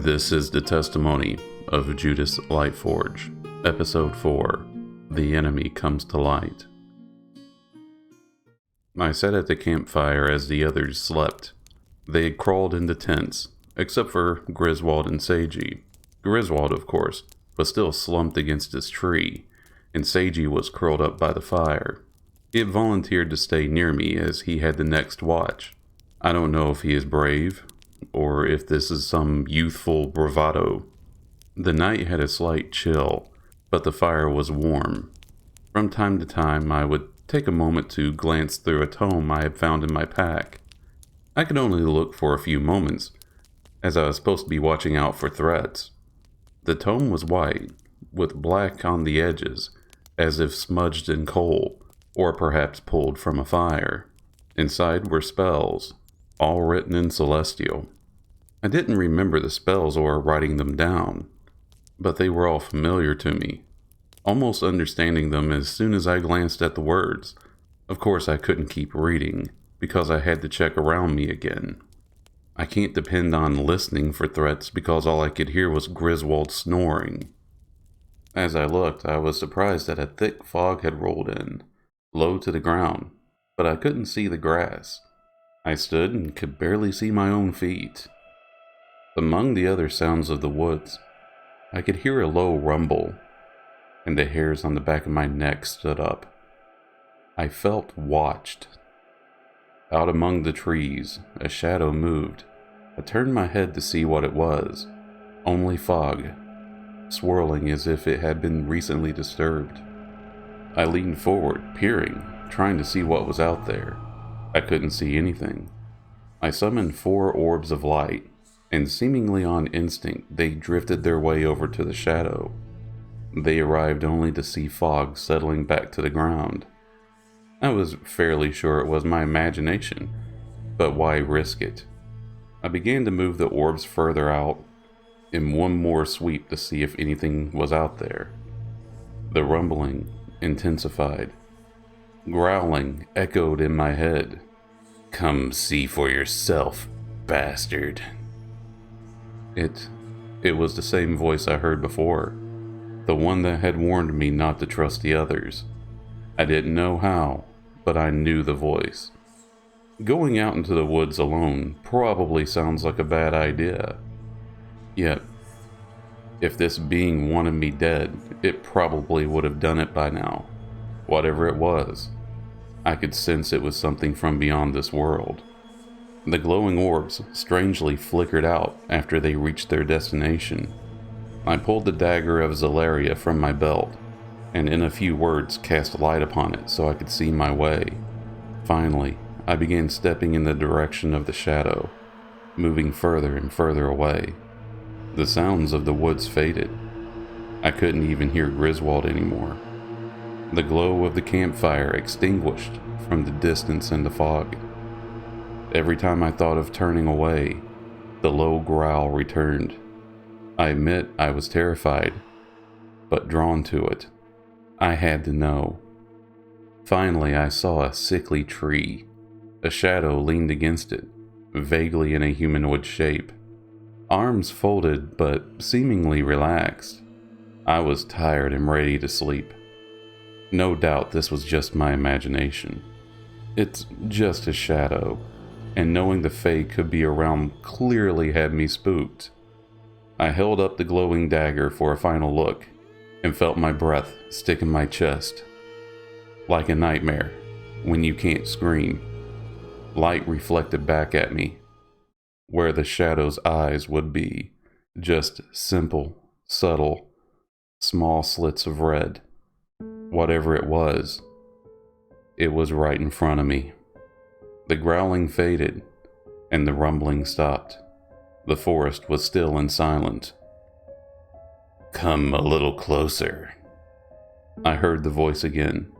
This is the testimony of Judas Lightforge, Episode 4, The Enemy Comes to Light. I sat at the campfire as the others slept. They had crawled into tents, except for Griswold and Seiji. Griswold, of course, was still slumped against his tree, and Seiji was curled up by the fire. He had volunteered to stay near me as he had the next watch. I don't know if he is brave, or if this is some youthful bravado. The night had a slight chill, but the fire was warm. From time to time, I would take a moment to glance through a tome I had found in my pack. I could only look for a few moments, as I was supposed to be watching out for threats. The tome was white, with black on the edges, as if smudged in coal, or perhaps pulled from a fire. Inside were spells, all written in Celestial. I didn't remember the spells or writing them down, but they were all familiar to me, almost understanding them as soon as I glanced at the words. Of course, I couldn't keep reading, because I had to check around me again. I can't depend on listening for threats because all I could hear was Griswold snoring. As I looked, I was surprised that a thick fog had rolled in, low to the ground, but I couldn't see the grass. I stood and could barely see my own feet. Among the other sounds of the woods, I could hear a low rumble, and the hairs on the back of my neck stood up. I felt watched. Out among the trees, a shadow moved. I turned my head to see what it was. Only fog, swirling as if it had been recently disturbed. I leaned forward, peering, trying to see what was out there. I couldn't see anything. I summoned 4 orbs of light, and seemingly on instinct, they drifted their way over to the shadow. They arrived only to see fog settling back to the ground. I was fairly sure it was my imagination, but why risk it? I began to move the orbs further out, in one more sweep to see if anything was out there. The rumbling intensified. Growling echoed in my head. "Come see for yourself, bastard." It was the same voice I heard before, the one that had warned me not to trust the others. I didn't know how, but I knew the voice. Going out into the woods alone probably sounds like a bad idea. Yet, if this being wanted me dead, it probably would have done it by now. Whatever it was, I could sense it was something from beyond this world. The glowing orbs strangely flickered out after they reached their destination. I pulled the dagger of Zelaria from my belt, and in a few words cast light upon it so I could see my way. Finally, I began stepping in the direction of the shadow, moving further and further away. The sounds of the woods faded. I couldn't even hear Griswold anymore. The glow of the campfire extinguished from the distance and the fog. Every time I thought of turning away, the low growl returned. I admit I was terrified, but drawn to it. I had to know. Finally, I saw a sickly tree. A shadow leaned against it, vaguely in a humanoid shape. Arms folded, but seemingly relaxed. I was tired and ready to sleep. No doubt this was just my imagination. It's just a shadow, and knowing the Fae could be around clearly had me spooked. I held up the glowing dagger for a final look, and felt my breath stick in my chest. Like a nightmare, when you can't scream. Light reflected back at me, where the shadow's eyes would be. Just simple, subtle, small slits of red. Whatever it was right in front of me. The growling faded, and the rumbling stopped. The forest was still and silent. "Come a little closer." I heard the voice again,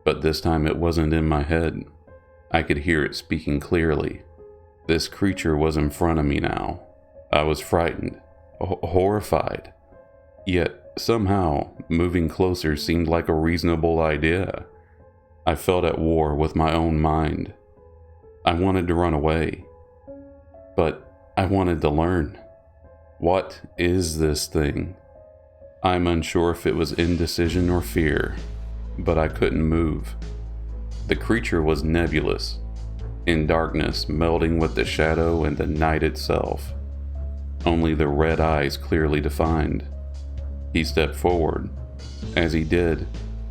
but this time it wasn't in my head. I could hear it speaking clearly. This creature was in front of me now. I was frightened, horrified. Yet, somehow, moving closer seemed like a reasonable idea. I felt at war with my own mind. I wanted to run away, but I wanted to learn. What is this thing? I'm unsure if it was indecision or fear, but I couldn't move. The creature was nebulous, in darkness, melding with the shadow and the night itself. Only the red eyes clearly defined. He stepped forward. As he did,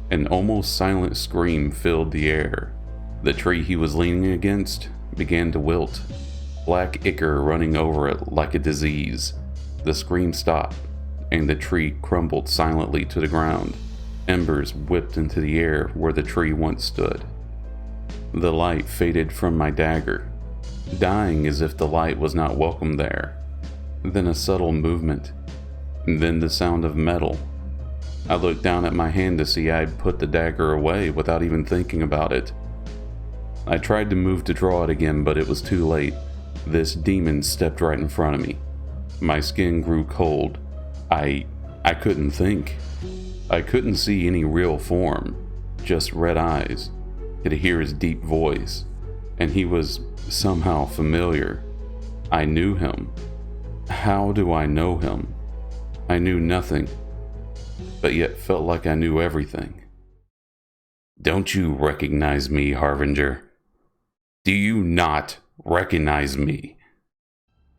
an almost silent scream filled the air. The tree he was leaning against began to wilt, black ichor running over it like a disease. The scream stopped, and the tree crumbled silently to the ground. Embers whipped into the air where the tree once stood. The light faded from my dagger, dying as if the light was not welcome there. Then a subtle movement, and then the sound of metal. I looked down at my hand to see I had put the dagger away without even thinking about it. I tried to move to draw it again, but it was too late. This demon stepped right in front of me. My skin grew cold. I couldn't think. I couldn't see any real form, just red eyes. Could hear his deep voice, and he was somehow familiar. I knew him. How do I know him? I knew nothing, but yet felt like I knew everything. Don't you recognize me, Harbinger? Do you not recognize me?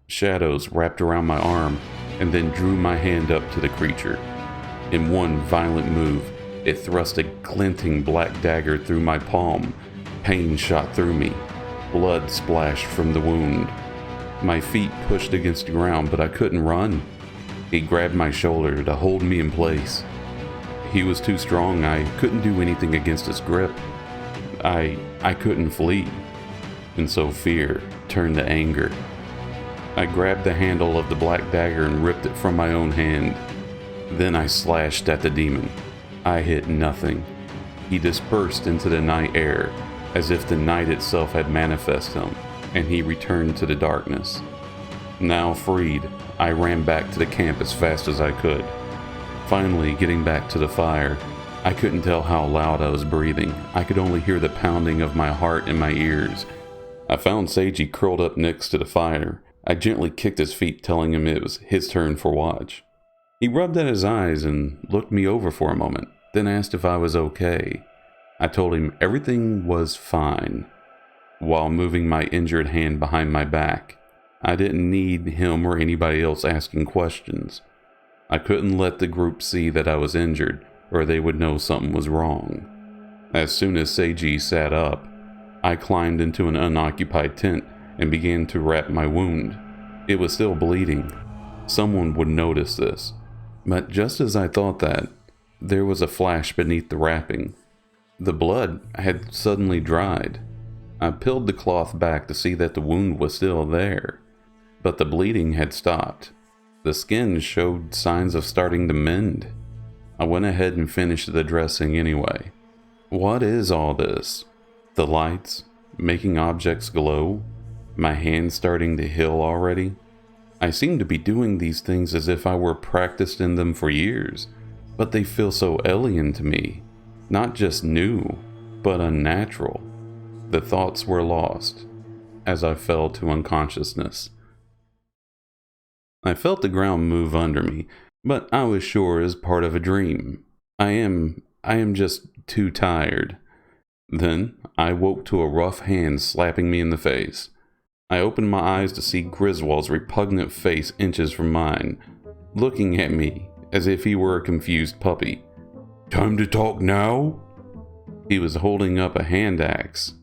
Shadows wrapped around my arm and then drew my hand up to the creature. In one violent move, it thrust a glinting black dagger through my palm. Pain shot through me. Blood splashed from the wound. My feet pushed against the ground, but I couldn't run. He grabbed my shoulder to hold me in place. He was too strong. I couldn't do anything against his grip. I couldn't flee. And so fear turned to anger. I grabbed the handle of the black dagger and ripped it from my own hand. Then I slashed at the demon. I hit nothing. He dispersed into the night air, as if the night itself had manifested him, and he returned to the darkness. Now freed, I ran back to the camp as fast as I could. Finally, getting back to the fire, I couldn't tell how loud I was breathing. I could only hear the pounding of my heart in my ears. I found Seiji curled up next to the fire. I gently kicked his feet, telling him it was his turn for watch. He rubbed at his eyes and looked me over for a moment, then asked if I was okay. I told him everything was fine, while moving my injured hand behind my back. I didn't need him or anybody else asking questions. I couldn't let the group see that I was injured, or they would know something was wrong. As soon as Seiji sat up, I climbed into an unoccupied tent and began to wrap my wound. It was still bleeding. Someone would notice this. But just as I thought that, there was a flash beneath the wrapping. The blood had suddenly dried. I peeled the cloth back to see that the wound was still there, but the bleeding had stopped. The skin showed signs of starting to mend. I went ahead and finished the dressing anyway. What is all this? The lights, making objects glow? My hand starting to heal already? I seem to be doing these things as if I were practiced in them for years, but they feel so alien to me. Not just new, but unnatural. The thoughts were lost as I fell to unconsciousness. I felt the ground move under me, but I was sure it was part of a dream. I am just too tired. Then I woke to a rough hand slapping me in the face. I opened my eyes to see Griswold's repugnant face inches from mine, looking at me as if he were a confused puppy. Time to talk now? He was holding up a hand axe.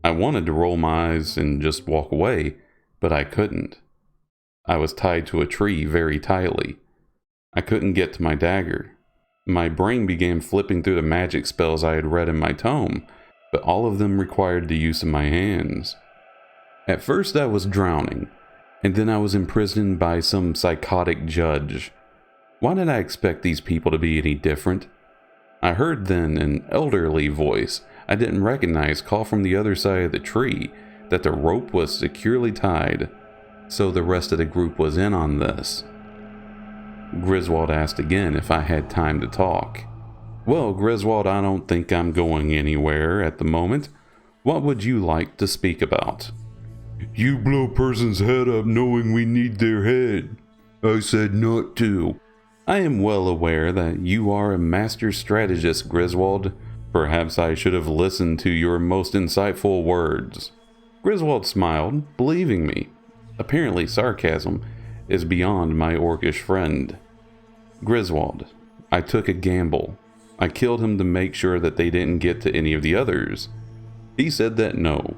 I wanted to roll my eyes and just walk away, but I couldn't. I was tied to a tree very tightly. I couldn't get to my dagger. My brain began flipping through the magic spells I had read in my tome, but all of them required the use of my hands. At first I was drowning, and then I was imprisoned by some psychotic judge. Why did I expect these people to be any different? I heard then an elderly voice I didn't recognize call from the other side of the tree that the rope was securely tied, so the rest of the group was in on this. Griswold asked again if I had time to talk. Well, Griswold, I don't think I'm going anywhere at the moment. What would you like to speak about? You blow person's head up knowing we need their head. I said not to. I am well aware that you are a master strategist, Griswold. Perhaps I should have listened to your most insightful words. Griswold smiled, believing me. Apparently sarcasm is beyond my orcish friend. Griswold, I took a gamble. I killed him to make sure that they didn't get to any of the others. He said that no,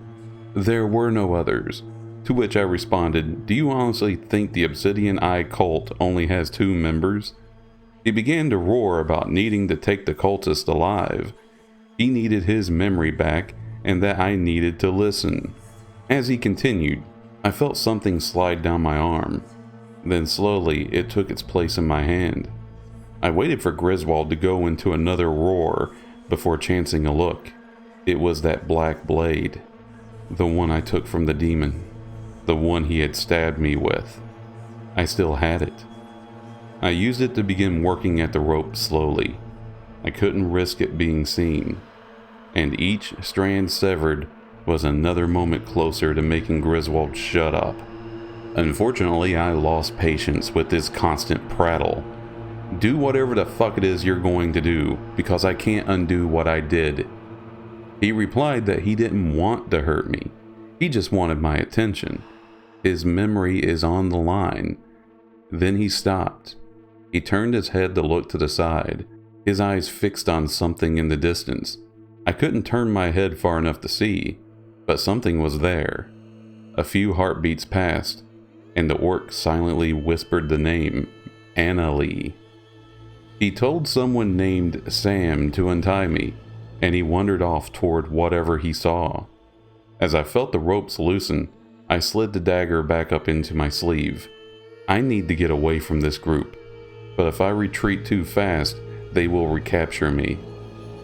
there were no others. To which I responded, do you honestly think the Obsidian Eye cult only has 2 members? He began to roar about needing to take the cultist alive. He needed his memory back, and that I needed to listen. As he continued, I felt something slide down my arm. Then slowly, it took its place in my hand. I waited for Griswold to go into another roar before chancing a look. It was that black blade. The one I took from the demon. The one he had stabbed me with. I still had it. I used it to begin working at the rope slowly. I couldn't risk it being seen. And each strand severed was another moment closer to making Griswold shut up. Unfortunately, I lost patience with this constant prattle. Do whatever the fuck it is you're going to do, because I can't undo what I did. He replied that he didn't want to hurt me. He just wanted my attention. His memory is on the line. Then he stopped. He turned his head to look to the side, his eyes fixed on something in the distance. I couldn't turn my head far enough to see, but something was there. A few heartbeats passed, and the orc silently whispered the name, Annalie. He told someone named Sam to untie me, and he wandered off toward whatever he saw. As I felt the ropes loosen, I slid the dagger back up into my sleeve. I need to get away from this group, but if I retreat too fast, they will recapture me.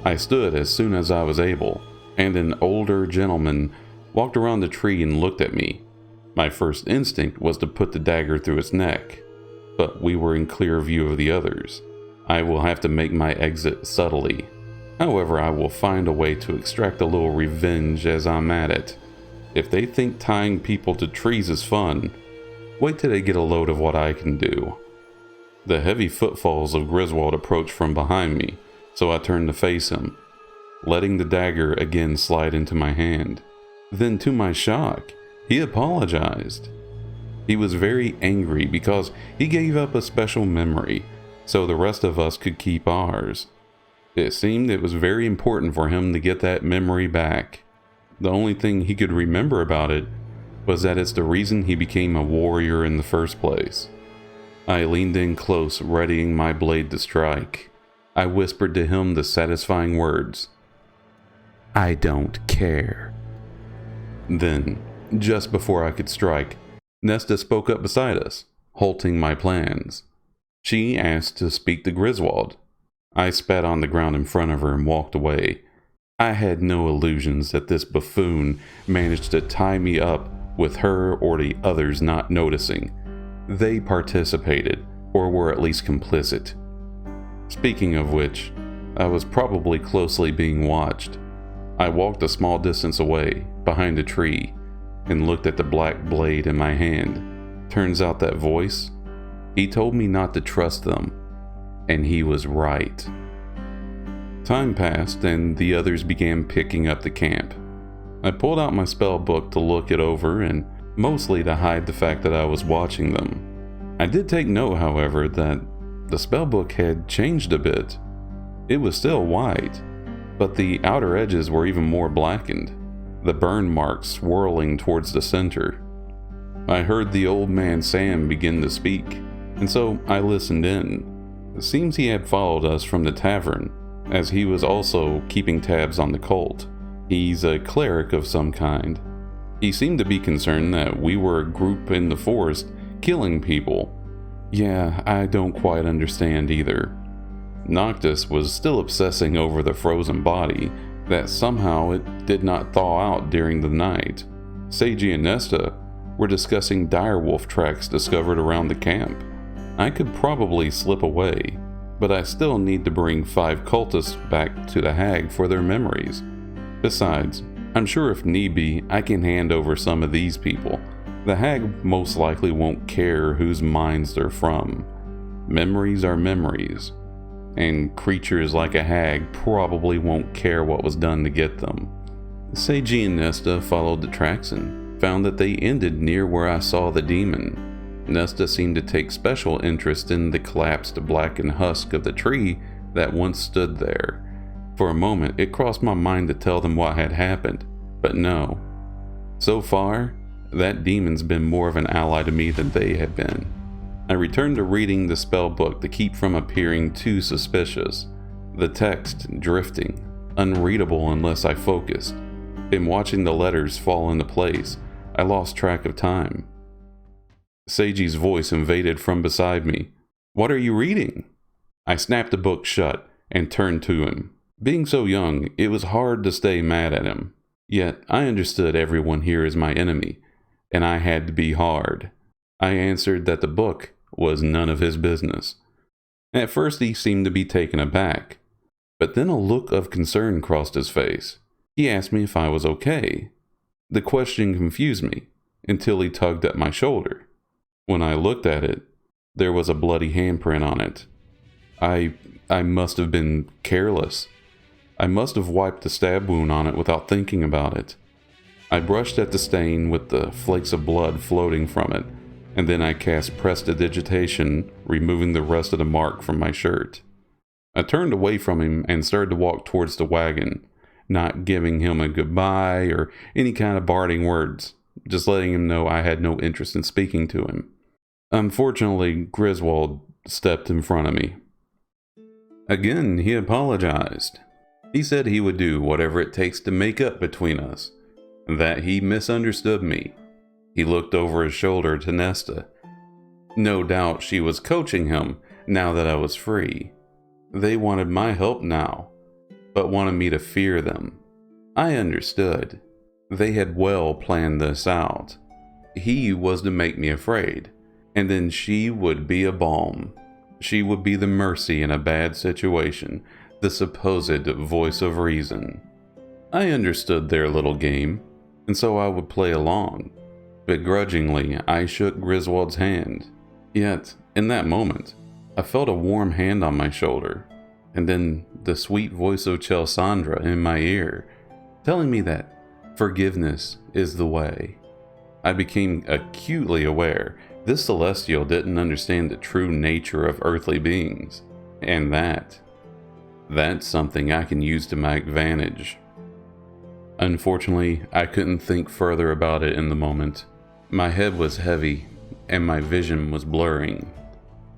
I stood as soon as I was able, and an older gentleman walked around the tree and looked at me. My first instinct was to put the dagger through its neck, but we were in clear view of the others. I will have to make my exit subtly. However, I will find a way to extract a little revenge as I'm at it. If they think tying people to trees is fun, wait till they get a load of what I can do. The heavy footfalls of Griswold approached from behind me, so I turned to face him, letting the dagger again slide into my hand. Then, to my shock, he apologized. He was very angry because he gave up a special memory, so the rest of us could keep ours. It seemed it was very important for him to get that memory back. The only thing he could remember about it was that it's the reason he became a warrior in the first place. I leaned in close, readying my blade to strike. I whispered to him the satisfying words, "I don't care." Then, just before I could strike, Nesta spoke up beside us, halting my plans. She asked to speak to Griswold. I spat on the ground in front of her and walked away. I had no illusions that this buffoon managed to tie me up with her or the others not noticing. They participated, or were at least complicit. Speaking of which, I was probably closely being watched. I walked a small distance away, behind a tree, and looked at the black blade in my hand. Turns out that voice, he told me not to trust them, and he was right. Time passed, and the others began picking up the camp. I pulled out my spell book to look it over, and mostly to hide the fact that I was watching them. I did take note, however, that the spellbook had changed a bit. It was still white, but the outer edges were even more blackened, the burn marks swirling towards the center. I heard the old man Sam begin to speak, and so I listened in. It seems he had followed us from the tavern, as he was also keeping tabs on the cult. He's a cleric of some kind. He seemed to be concerned that we were a group in the forest killing people. Yeah, I don't quite understand either. Noctis was still obsessing over the frozen body, that somehow it did not thaw out during the night. Seiji and Nesta were discussing direwolf tracks discovered around the camp. I could probably slip away, but I still need to bring 5 cultists back to the hag for their memories. Besides, I'm sure if need be, I can hand over some of these people. The hag most likely won't care whose minds they're from. Memories are memories, and creatures like a hag probably won't care what was done to get them. Seiji and Nesta followed the tracks and found that they ended near where I saw the demon. Nesta seemed to take special interest in the collapsed blackened husk of the tree that once stood there. For a moment, it crossed my mind to tell them what had happened, but no. So far, that demon's been more of an ally to me than they had been. I returned to reading the spell book to keep from appearing too suspicious. The text drifting, unreadable unless I focused. In watching the letters fall into place, I lost track of time. Seiji's voice invaded from beside me. "What are you reading?" I snapped the book shut and turned to him. Being so young, it was hard to stay mad at him. Yet I understood everyone here is my enemy, and I had to be hard. I answered that the book was none of his business. At first he seemed to be taken aback, but then a look of concern crossed his face. He asked me if I was okay. The question confused me until he tugged at my shoulder. When I looked at it, there was a bloody handprint on it. I must have been careless. I must have wiped the stab wound on it without thinking about it. I brushed at the stain with the flakes of blood floating from it, and then I cast prestidigitation, removing the rest of the mark from my shirt. I turned away from him and started to walk towards the wagon, not giving him a goodbye or any kind of parting words, just letting him know I had no interest in speaking to him. Unfortunately, Griswold stepped in front of me. Again, he apologized. He said he would do whatever it takes to make up between us, that he misunderstood me. He looked over his shoulder to Nesta. No doubt she was coaching him now that I was free. They wanted my help now, but wanted me to fear them. I understood. They had well planned this out. He was to make me afraid, and then she would be a balm. She would be the mercy in a bad situation, the supposed voice of reason. I understood their little game, and so I would play along. Begrudgingly, I shook Griswold's hand. Yet, in that moment, I felt a warm hand on my shoulder, and then the sweet voice of Chelsandra in my ear, telling me that forgiveness is the way. I became acutely aware this celestial didn't understand the true nature of earthly beings, and that's something I can use to my advantage. Unfortunately, I couldn't think further about it in the moment. My head was heavy, and my vision was blurring.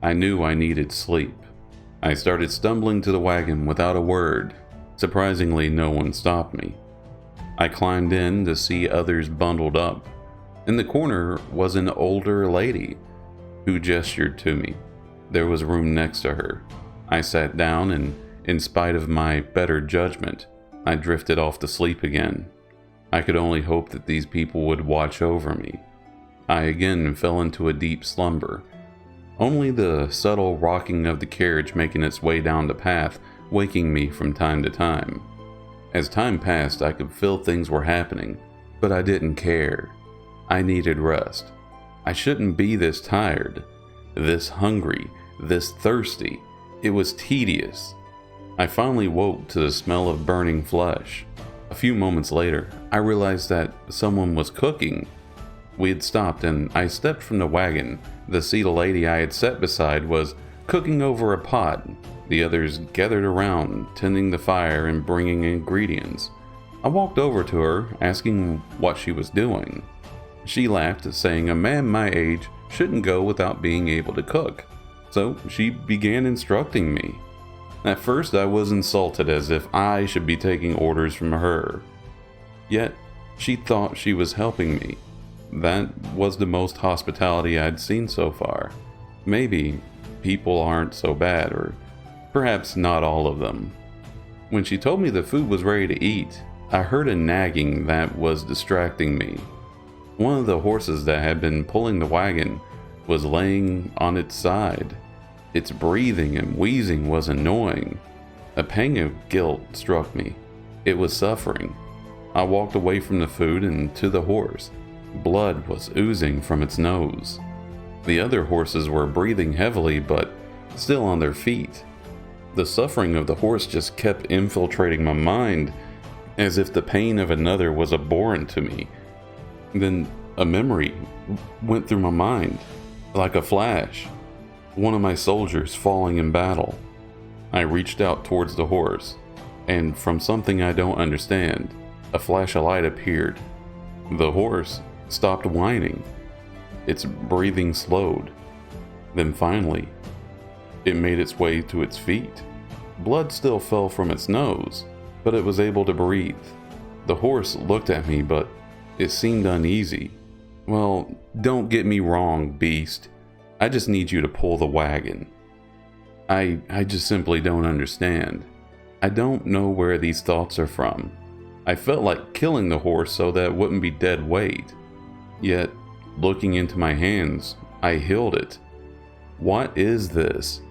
I knew I needed sleep. I started stumbling to the wagon without a word. Surprisingly, no one stopped me. I climbed in to see others bundled up. In the corner was an older lady who gestured to me. There was room next to her. I sat down, and in spite of my better judgment, I drifted off to sleep again. I could only hope that these people would watch over me. I again fell into a deep slumber, only the subtle rocking of the carriage making its way down the path, waking me from time to time. As time passed, I could feel things were happening, but I didn't care. I needed rest. I shouldn't be this tired, this hungry, this thirsty. It was tedious. I finally woke to the smell of burning flesh. A few moments later, I realized that someone was cooking. We had stopped, and I stepped from the wagon to see the lady I had sat beside was cooking over a pot. The others gathered around, tending the fire and bringing ingredients. I walked over to her, asking what she was doing. She laughed, saying a man my age shouldn't go without being able to cook. So she began instructing me. At first I was insulted, as if I should be taking orders from her. Yet she thought she was helping me. That was the most hospitality I'd seen so far. Maybe people aren't so bad, or perhaps not all of them. When she told me the food was ready to eat, I heard a nagging that was distracting me. One of the horses that had been pulling the wagon was laying on its side. Its breathing and wheezing was annoying. A pang of guilt struck me. It was suffering. I walked away from the food and to the horse. Blood was oozing from its nose. The other horses were breathing heavily, but still on their feet. The suffering of the horse just kept infiltrating my mind, as if the pain of another was abhorrent to me. Then a memory went through my mind, like a flash. One of my soldiers falling in battle. I reached out towards the horse, and from something I don't understand, a flash of light appeared. The horse stopped whining. Its breathing slowed. Then finally, it made its way to its feet. Blood still fell from its nose, but it was able to breathe. The horse looked at me, but it seemed uneasy. Well, don't get me wrong, beast. I just need you to pull the wagon. I just simply don't understand. I don't know where these thoughts are from. I felt like killing the horse so that it wouldn't be dead weight. Yet, looking into my hands, I healed it. What is this?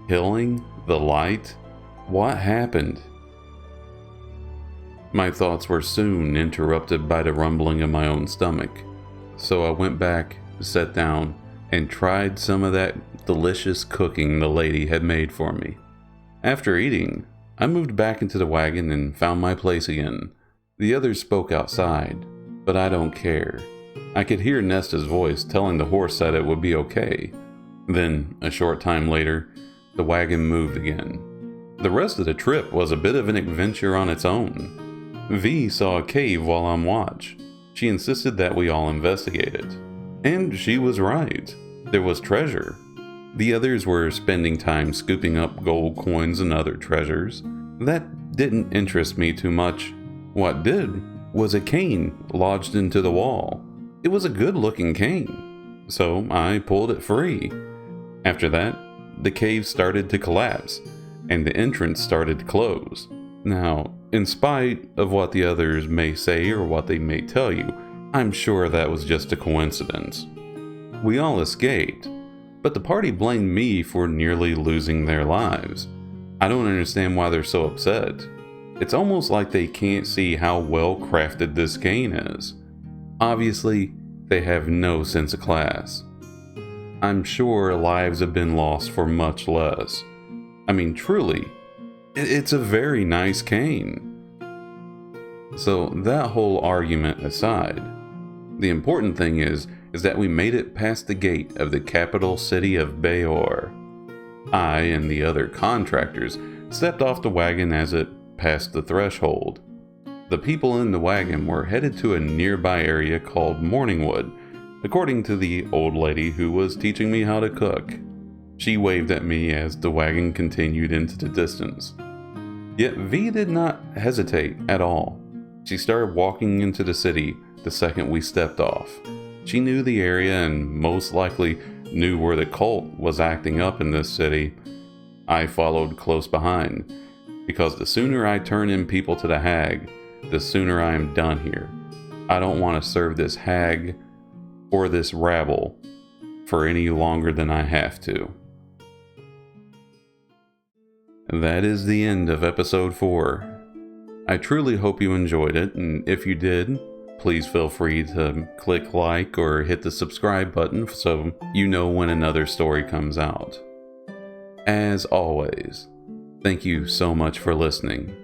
Healing? The light? What happened? My thoughts were soon interrupted by the rumbling of my own stomach. So I went back, sat down, and tried some of that delicious cooking the lady had made for me. After eating, I moved back into the wagon and found my place again. The others spoke outside, but I don't care. I could hear Nesta's voice telling the horse that it would be okay. Then, a short time later, the wagon moved again. The rest of the trip was a bit of an adventure on its own. V saw a cave while on watch. She insisted that we all investigate it. And she was right. There was treasure. The others were spending time scooping up gold coins and other treasures. That didn't interest me too much. What did was a cane lodged into the wall. It was a good-looking cane, so I pulled it free. After that, the cave started to collapse, and the entrance started to close. Now, in spite of what the others may say or what they may tell you, I'm sure that was just a coincidence. We all escaped, but the party blamed me for nearly losing their lives. I don't understand why they're so upset. It's almost like they can't see how well crafted this cane is. Obviously, they have no sense of class. I'm sure lives have been lost for much less. I mean, truly, it's a very nice cane. So that whole argument aside, the important thing is that we made it past the gate of the capital city of Bayor. I and the other contractors stepped off the wagon as it passed the threshold. The people in the wagon were headed to a nearby area called Morningwood, according to the old lady who was teaching me how to cook. She waved at me as the wagon continued into the distance. Yet V did not hesitate at all. She started walking into the city the second we stepped off. She knew the area and most likely knew where the cult was acting up in this city. I followed close behind, because the sooner I turn in people to the hag, the sooner I am done here. I don't want to serve this hag or this rabble for any longer than I have to. That is the end of episode 4. I truly hope you enjoyed it, and if you did, please feel free to click like or hit the subscribe button so you know when another story comes out. As always, thank you so much for listening.